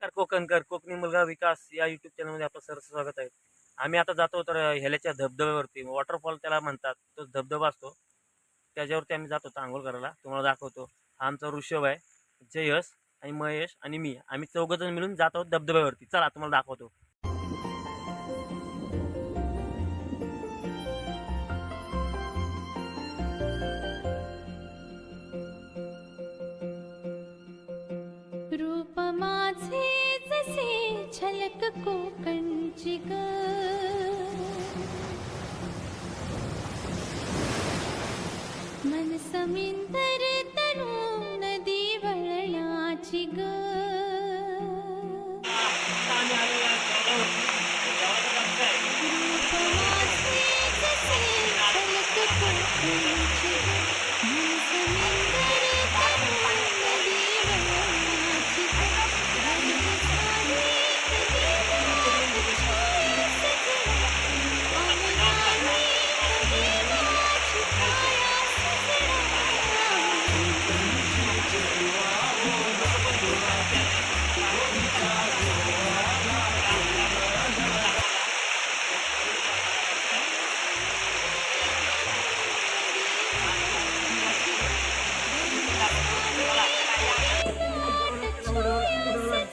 कोकणकर कोकणी मुलगा विकास या युट्यूब चॅनलमध्ये आपलं सरस स्वागत आहे. आम्ही आता जातो तर हेल्याच्या धबधब्यावरती, वॉटरफॉल त्याला म्हणतात, तो धबधबा असतो त्याच्यावरती आम्ही जातो आंघोळ करायला. तुम्हाला दाखवतो. हा आमचा ऋषभ आहे, जयस आणि महेश आणि मी, आम्ही चौघजण मिळून जात आहोत धबधब्यावरती. चला तुम्हाला दाखवतो. रूप माझे जसे झलक कोकणची ग, मन समिंदर तनु नदी वळणाची ग. रूप माझे जसे झलक कोकणची ग, मन समिंदर तनु नदी वळणाची ग.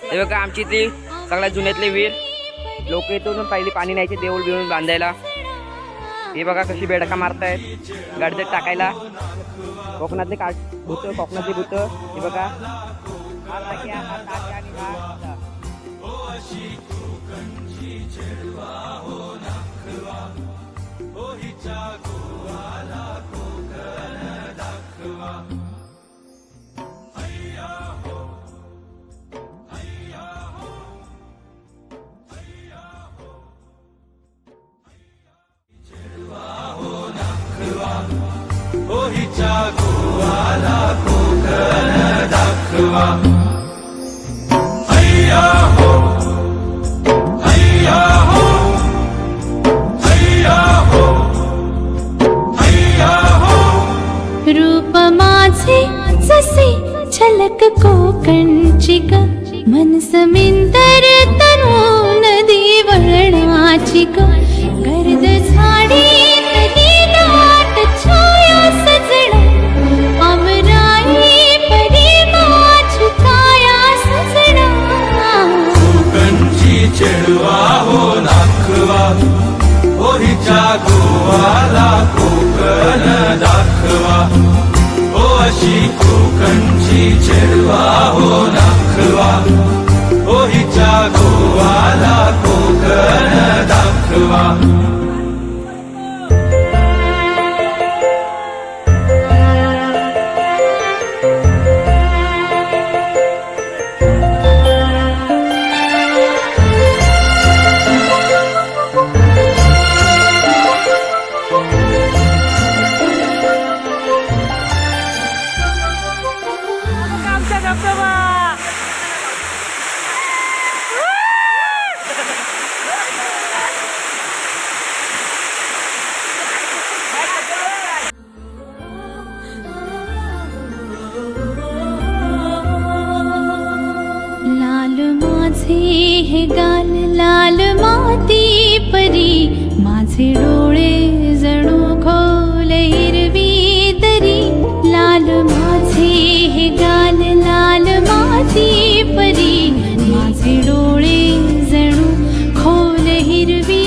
हे बघा आमची ती सगळ्यात जुन्यातली विहीर. लोक इथून पहिली पाणी न्यायचे देऊळ बिळून बांधायला. हे बघा कशी बेडका मारतायत गाडीत टाकायला. कोकणातले भूत, कोकणातली भूत. हे बघा रूप माझे जसे झलक कोकणची ग, मन समिंदर तनु नदी वळणाची ग. गर्द झाडी नदी दाट छाया सजना, अमराई परी माझी काया सजना. कोकणची चेडवा हो नाखवा, ओ हिच्या गोवाला कोकण दाखवा. ओ अशी कोकणची चेडवा हो नाखवा, ओ हिच्या गोवाला कोकण दाखवा. लाल माझे हे गाल लाल माती परी, माझे डोळे जणू खोल हिरवी दरी. लाल माझे हे गाल लाल माती परी, माझे डोळे जणू खोल हिरवी